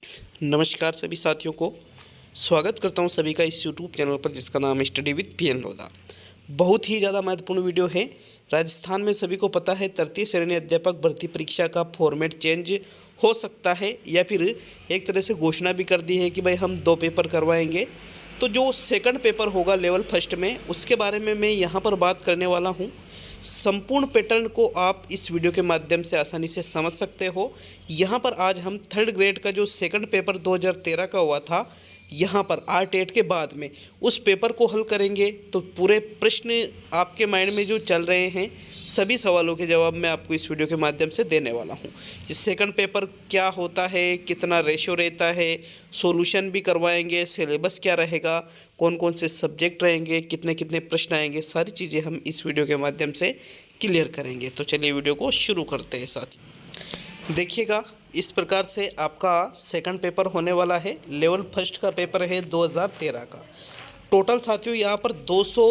नमस्कार सभी साथियों को स्वागत करता हूं सभी का इस यूट्यूब चैनल पर जिसका नाम है स्टडी विद पीएन लोधा। बहुत ही ज़्यादा महत्वपूर्ण वीडियो है। राजस्थान में सभी को पता है तृतीय श्रेणी अध्यापक भर्ती परीक्षा का फॉर्मेट चेंज हो सकता है या फिर एक तरह से घोषणा भी कर दी है कि भाई हम 2 पेपर करवाएंगे। तो जो सेकंड पेपर होगा लेवल फर्स्ट में, उसके बारे में मैं यहाँ पर बात करने वाला हूँ। संपूर्ण पैटर्न को आप इस वीडियो के माध्यम से आसानी से समझ सकते हो। यहाँ पर आज हम थर्ड ग्रेड का जो सेकंड पेपर 2013 का हुआ था, यहाँ पर R-TET के बाद में उस पेपर को हल करेंगे। तो पूरे प्रश्न आपके माइंड में जो चल रहे हैं, सभी सवालों के जवाब मैं आपको इस वीडियो के माध्यम से देने वाला हूँ। इस सेकंड पेपर क्या होता है, कितना रेशो रहता है, सॉल्यूशन भी करवाएंगे, सिलेबस क्या रहेगा, कौन कौन से सब्जेक्ट रहेंगे, कितने कितने प्रश्न आएंगे, सारी चीज़ें हम इस वीडियो के माध्यम से क्लियर करेंगे। तो चलिए वीडियो को शुरू करते हैं। साथ देखिएगा, इस प्रकार से आपका सेकंड पेपर होने वाला है। लेवल फर्स्ट का पेपर है 2013 का। टोटल साथियों यहाँ पर 200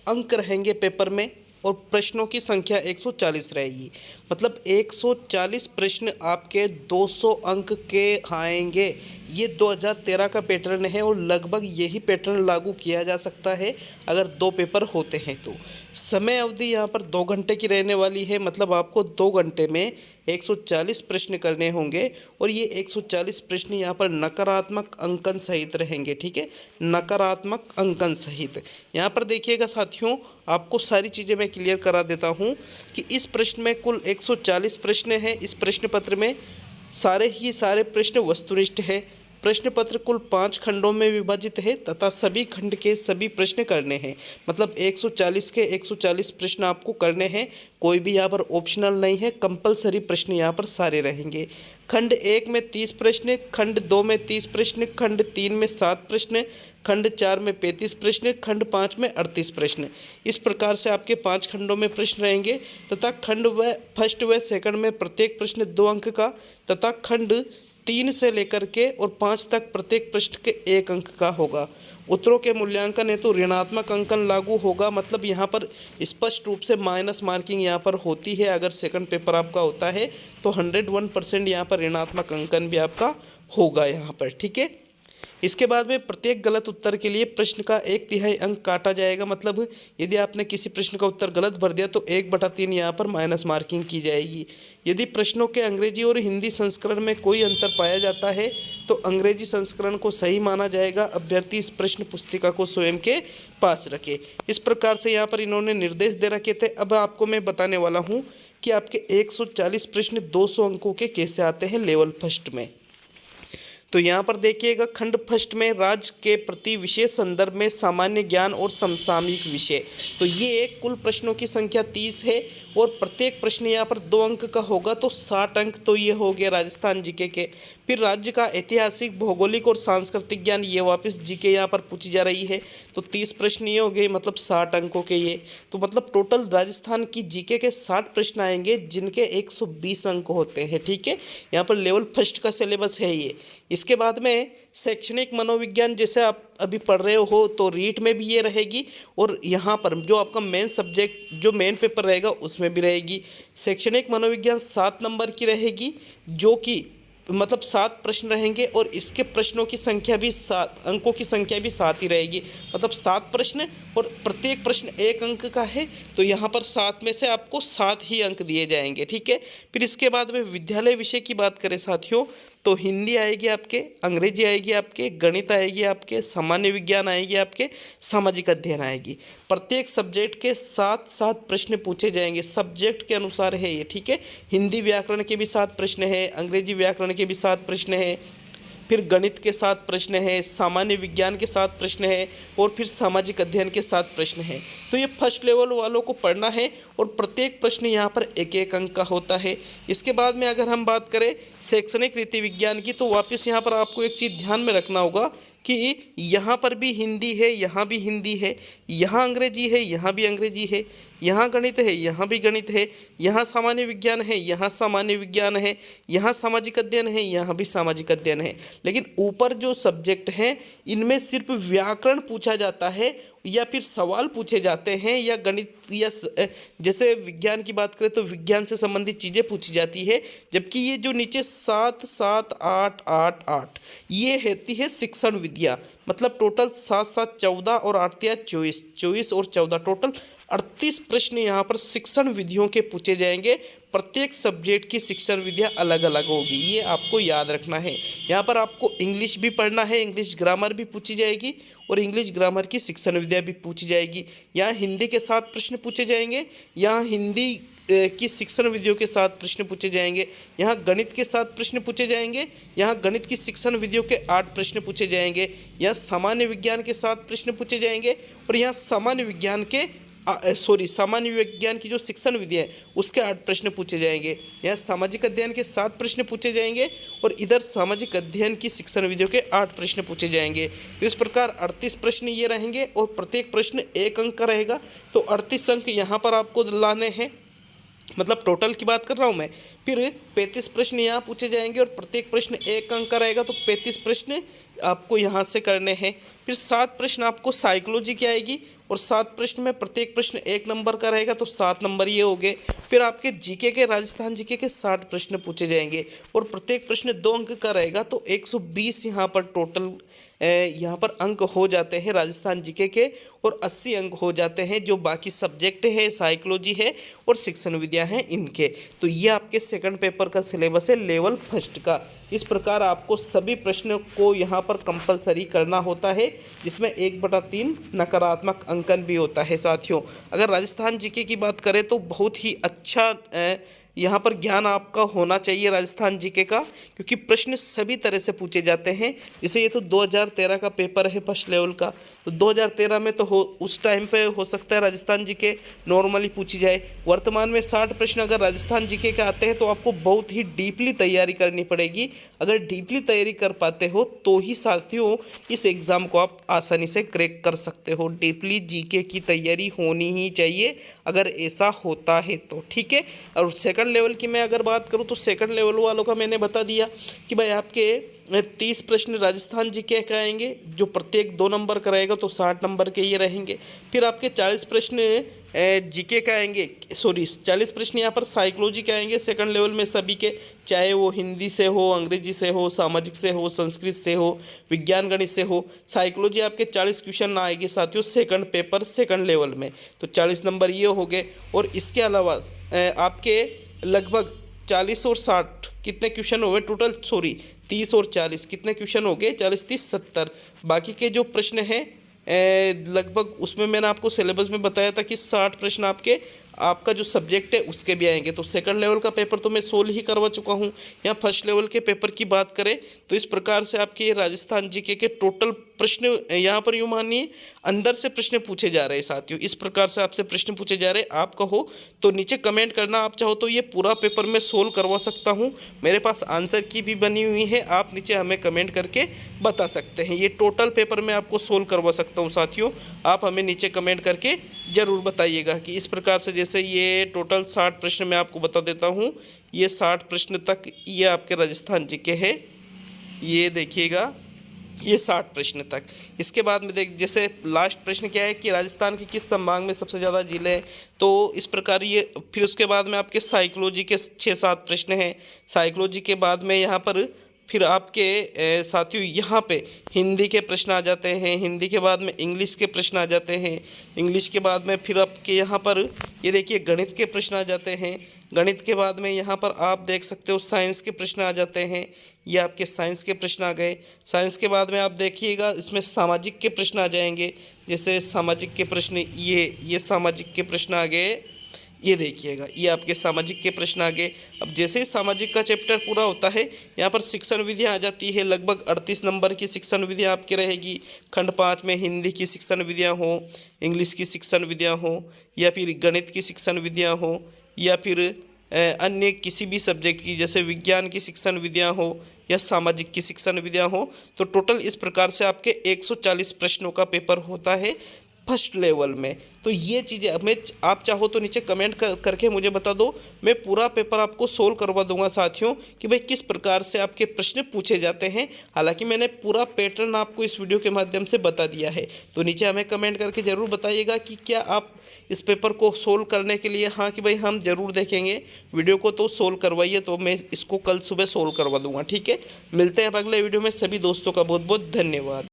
अंक रहेंगे पेपर में और प्रश्नों की संख्या 140 रहेगी। मतलब 140 प्रश्न आपके 200 अंक के आएंगे। ये 2013 का पैटर्न है और लगभग यही पैटर्न लागू किया जा सकता है अगर 2 पेपर होते हैं तो। समय अवधि यहाँ पर 2 घंटे की रहने वाली है। मतलब आपको 2 घंटे में 140 प्रश्न करने होंगे और ये 140 प्रश्न यहाँ पर नकारात्मक अंकन सहित रहेंगे। ठीक है, नकारात्मक अंकन सहित। यहाँ पर देखिएगा साथियों, आपको सारी चीज़ें मैं क्लियर करा देता हूँ कि इस प्रश्न में कुल 140 प्रश्न हैं। इस प्रश्न पत्र में सारे प्रश्न वस्तुनिष्ठ है। प्रश्न पत्र कुल 5 खंडों में विभाजित है तथा सभी खंड के सभी प्रश्न करने हैं। मतलब 140 के 140 प्रश्न आपको करने हैं। कोई भी यहाँ पर ऑप्शनल नहीं है, कंपलसरी प्रश्न यहाँ पर सारे रहेंगे। खंड 1 में 30 प्रश्न, खंड 2 में 30 प्रश्न, खंड 3 में 7 प्रश्न, खंड 4 में 35 प्रश्न, खंड 5 में 38 प्रश्न। इस प्रकार से आपके 5 खंडों में प्रश्न रहेंगे तथा खंड व फर्स्ट व सेकंड में प्रत्येक प्रश्न 2 अंक का तथा खंड 3 से लेकर के और 5 तक प्रत्येक प्रश्न के 1 अंक का होगा। उत्तरों के मूल्यांकन हेतु ऋणात्मक अंकन लागू होगा। मतलब यहाँ पर स्पष्ट रूप से माइनस मार्किंग यहाँ पर होती है। अगर सेकंड पेपर आपका होता है तो 101% यहाँ पर ऋणात्मक अंकन भी आपका होगा यहाँ पर। ठीक है, इसके बाद में प्रत्येक गलत उत्तर के लिए प्रश्न का 1/3 अंक काटा जाएगा। मतलब यदि आपने किसी प्रश्न का उत्तर गलत भर दिया तो 1/3 यहाँ पर माइनस मार्किंग की जाएगी। यदि प्रश्नों के अंग्रेजी और हिंदी संस्करण में कोई अंतर पाया जाता है तो अंग्रेजी संस्करण को सही माना जाएगा। अभ्यर्थी इस प्रश्न पुस्तिका को स्वयं के पास रखे। इस प्रकार से यहाँ पर इन्होंने निर्देश दे रखे थे। अब आपको मैं बताने वाला हूँ कि आपके 140 प्रश्न 200 अंकों के कैसे आते हैं लेवल फर्स्ट में। तो यहाँ पर देखिएगा, खंड फर्स्ट में राज्य के प्रति विशेष संदर्भ में सामान्य ज्ञान और समसामयिक विषय। तो ये कुल प्रश्नों की संख्या 30 है और प्रत्येक प्रश्न यहाँ पर 2 अंक का होगा। तो 60 अंक तो ये हो गया राजस्थान जीके के। फिर राज्य का ऐतिहासिक, भौगोलिक और सांस्कृतिक ज्ञान, ये वापस जीके यहाँ पर पूछी जा रही है। तो 30 प्रश्न ये हो गए, मतलब 60 अंकों के ये। तो मतलब टोटल राजस्थान की जीके के 60 प्रश्न आएंगे जिनके 120 अंक होते हैं। ठीक है, यहाँ पर लेवल फर्स्ट का सिलेबस है ये। इसके बाद में शैक्षणिक मनोविज्ञान, जैसे आप अभी पढ़ रहे हो तो रीट में भी ये रहेगी और यहाँ पर जो आपका मेन सब्जेक्ट, जो मेन पेपर रहेगा उसमें भी रहेगी। शैक्षणिक मनोविज्ञान 7 नंबर की रहेगी, जो कि मतलब 7 प्रश्न रहेंगे और इसके प्रश्नों की संख्या भी 7, अंकों की संख्या भी 7 ही रहेगी। मतलब 7 प्रश्न और प्रत्येक प्रश्न 1 अंक का है। तो यहाँ पर 7 में से आपको 7 ही अंक दिए जाएंगे। ठीक है, फिर इसके बाद में विद्यालय विषय की बात करें साथियों, तो हिंदी आएगी आपके, अंग्रेजी आएगी आपके, गणित आएगी आपके, सामान्य विज्ञान आएगी आपके, सामाजिक अध्ययन आएगी। प्रत्येक सब्जेक्ट के 7 प्रश्न पूछे जाएंगे, सब्जेक्ट के अनुसार है ये। ठीक है, हिंदी व्याकरण के भी 7 प्रश्न है, अंग्रेजी व्याकरण के भी 7 प्रश्न है, फिर गणित के 7 प्रश्न है, सामान्य विज्ञान के 7 प्रश्न है और फिर सामाजिक अध्ययन के 7 प्रश्न है। तो ये फर्स्ट लेवल वालों को पढ़ना है और प्रत्येक प्रश्न यहाँ पर 1-1 अंक का होता है। इसके बाद में अगर हम बात करें शैक्षणिक रीति विज्ञान की, तो वापस यहाँ पर आपको एक चीज़ ध्यान में रखना होगा कि यहाँ पर भी हिंदी है, यहाँ भी हिंदी है, यहाँ अंग्रेजी है, यहाँ भी अंग्रेजी है, यहाँ गणित है, यहाँ भी गणित है, यहाँ सामान्य विज्ञान है, यहाँ सामान्य विज्ञान है, यहाँ सामाजिक अध्ययन है, यहाँ भी सामाजिक अध्ययन है। लेकिन ऊपर जो सब्जेक्ट हैं इनमें सिर्फ व्याकरण पूछा जाता है। या फिर सवाल पूछे जाते हैं, या गणित या जैसे विज्ञान की बात करें तो विज्ञान से संबंधित चीज़ें पूछी जाती है। जबकि ये जो नीचे 7 7 8 8 8 ये होती है शिक्षण विद्या, मतलब टोटल 7 7 14 और 8 या 24 24 और 14 टोटल 38 प्रश्न यहाँ पर शिक्षण विधियों के पूछे जाएंगे। प्रत्येक सब्जेक्ट की शिक्षण विधियाँ अलग अलग होगी, ये आपको याद रखना है। यहाँ पर आपको इंग्लिश भी पढ़ना है, इंग्लिश ग्रामर भी पूछी जाएगी और इंग्लिश ग्रामर की शिक्षण विधियाँ भी पूछी जाएगी। यहाँ हिंदी के 7 प्रश्न पूछे जाएंगे, यहाँ हिंदी की शिक्षण विधियों के 7 प्रश्न पूछे जाएंगे, यहाँ गणित के 7 प्रश्न पूछे जाएंगे, यहाँ गणित की शिक्षण विधियों के 8 प्रश्न पूछे जाएंगे, यहाँ सामान्य विज्ञान के 7 प्रश्न पूछे जाएंगे और यहाँ सामान्य विज्ञान की जो शिक्षण विधि है उसके 8 प्रश्न पूछे जाएंगे। यहाँ सामाजिक अध्ययन के 7 प्रश्न पूछे जाएंगे और इधर सामाजिक अध्ययन की शिक्षण विधियों के 8 प्रश्न पूछे जाएंगे। तो इस प्रकार 38 प्रश्न ये रहेंगे और प्रत्येक प्रश्न 1 अंक का रहेगा। तो 38 अंक यहाँ पर आपको लाने हैं, मतलब टोटल की बात कर रहा हूँ मैं। फिर 35 प्रश्न यहाँ पूछे जाएंगे और प्रत्येक प्रश्न 1 अंक का रहेगा, तो 35 प्रश्न आपको यहाँ से करने हैं। फिर 7 प्रश्न आपको साइकोलॉजी की आएगी और 7 प्रश्न में प्रत्येक प्रश्न 1 नंबर का रहेगा, तो 7 नंबर ये हो गए। फिर आपके जीके के राजस्थान जीके के 60 प्रश्न पूछे जाएंगे और प्रत्येक प्रश्न 2 अंक का रहेगा, तो 120 यहाँ पर टोटल यहाँ पर अंक हो जाते हैं राजस्थान जीके के और 80 अंक हो जाते हैं जो बाकी सब्जेक्ट है, साइकोलॉजी है और शिक्षण विद्या है इनके। तो ये आपके सेकंड पेपर का सिलेबस है लेवल फर्स्ट का। इस प्रकार आपको सभी प्रश्नों को यहाँ पर कंपलसरी करना होता है, जिसमें 1/3 नकारात्मक अंकन भी होता है साथियों। अगर राजस्थान जीके की बात करें तो बहुत ही अच्छा यहाँ पर ज्ञान आपका होना चाहिए राजस्थान जीके का, क्योंकि प्रश्न सभी तरह से पूछे जाते हैं। जैसे ये तो 2013 का पेपर है फर्स्ट लेवल का, तो 2013 में तो उस टाइम पे हो सकता है राजस्थान जीके नॉर्मली पूछी जाए। वर्तमान में 60 प्रश्न अगर राजस्थान जीके के आते हैं तो आपको बहुत ही डीपली तैयारी करनी पड़ेगी। अगर डीपली तैयारी कर पाते हो तो ही साथियों इस एग्ज़ाम को आप आसानी से क्रैक कर सकते हो। डीपली जीके की तैयारी होनी ही चाहिए अगर ऐसा होता है तो, ठीक है। और सेकंड लेवल की मैं अगर बात करूं तो सेकंड लेवल वालों का मैंने बता दिया कि भाई आपके 30 प्रश्न राजस्थान जीके के आएंगे जो प्रत्येक 2 नंबर का रहेगा, तो 60 नंबर के ये रहेंगे। फिर आपके 40 प्रश्न जीके का आएंगे, 40 प्रश्न यहाँ पर साइकोलॉजी के आएंगे सेकंड लेवल में सभी के, चाहे वो हिंदी से हो, अंग्रेजी से हो, सामाजिक से हो, संस्कृत से हो, विज्ञान गणित से हो। साइकोलॉजी आपके 40 क्वेश्चन आएंगे साथियों सेकंड पेपर सेकंड लेवल में, तो 40 नंबर ये हो गए। और इसके अलावा आपके लगभग 40 और 60 कितने क्वेश्चन हो गए टोटल, 30 और 40 कितने क्वेश्चन हो गए, 40 30 70। बाकी के जो प्रश्न हैं लगभग उसमें मैंने आपको सिलेबस में बताया था कि 60 प्रश्न आपका जो सब्जेक्ट है उसके भी आएंगे। तो सेकंड लेवल का पेपर तो मैं 16 ही करवा चुका हूँ। यहाँ फर्स्ट लेवल के पेपर की बात करें तो इस प्रकार से आपके राजस्थान जीके के टोटल प्रश्न यहाँ पर यूँ मानिए अंदर से प्रश्न पूछे जा रहे हैं साथियों। इस प्रकार से आपसे प्रश्न पूछे जा रहे हैं। आप कहो तो नीचे कमेंट करना, आप चाहो तो ये पूरा पेपर मैं सोल्व करवा सकता हूँ, मेरे पास आंसर की भी बनी हुई है, आप नीचे हमें कमेंट करके बता सकते हैं। ये टोटल पेपर मैं आपको सोल्व करवा सकता हूँ साथियों, आप हमें नीचे कमेंट करके ज़रूर बताइएगा कि इस प्रकार से। जैसे ये टोटल 60 प्रश्न मैं आपको बता देता हूँ, ये 60 प्रश्न तक ये आपके राजस्थान जीके है, ये देखिएगा ये 60 प्रश्न तक। इसके बाद में देख जैसे लास्ट प्रश्न क्या है कि राजस्थान के किस संभाग में सबसे ज़्यादा जिले हैं, तो इस प्रकार ये। फिर उसके बाद में आपके साइकोलॉजी के 6-7 प्रश्न हैं। साइकोलॉजी के बाद में यहाँ पर फिर आपके साथियों यहाँ पे हिंदी के प्रश्न आ जाते हैं, हिंदी के बाद में इंग्लिश के प्रश्न आ जाते हैं, इंग्लिश के बाद में फिर आपके यहाँ पर ये देखिए गणित के प्रश्न आ जाते हैं, गणित के बाद में यहाँ पर आप देख सकते हो साइंस के प्रश्न आ जाते हैं, ये आपके साइंस के प्रश्न आ गए। साइंस के बाद में आप देखिएगा इसमें सामाजिक के प्रश्न आ जाएंगे, जैसे सामाजिक के प्रश्न ये सामाजिक के प्रश्न आ गए, ये देखिएगा ये आपके सामाजिक के प्रश्न आ गए। अब जैसे ही सामाजिक का चैप्टर पूरा होता है यहाँ पर शिक्षण विधियाँ आ जाती है, लगभग 38 नंबर की शिक्षण विधियाँ आपकी रहेगी। खंड 5 में हिंदी की शिक्षण विधियाँ हो, इंग्लिश की शिक्षण विधियाँ हो, या फिर गणित की शिक्षण विधियाँ हो, या फिर अन्य किसी भी सब्जेक्ट की जैसे विज्ञान की शिक्षण विधियाँ हो या सामाजिक की शिक्षण विधियाँ हो। तो टोटल इस प्रकार से आपके 140 प्रश्नों का पेपर होता है। फर्स्ट लेवल में। तो ये चीज़ें हमें, आप चाहो तो नीचे कमेंट करके मुझे बता दो, मैं पूरा पेपर आपको सोल्व करवा दूंगा साथियों कि भाई किस प्रकार से आपके प्रश्न पूछे जाते हैं। हालांकि मैंने पूरा पैटर्न आपको इस वीडियो के माध्यम से बता दिया है। तो नीचे हमें कमेंट करके ज़रूर बताइएगा कि क्या आप इस पेपर को सोल्व करने के लिए, हाँ कि भाई हम ज़रूर देखेंगे वीडियो को, तो सोल्व करवाइए, तो मैं इसको कल सुबह सोल्व करवा दूंगा। ठीक है, मिलते हैं अब अगले वीडियो में। सभी दोस्तों का बहुत बहुत धन्यवाद।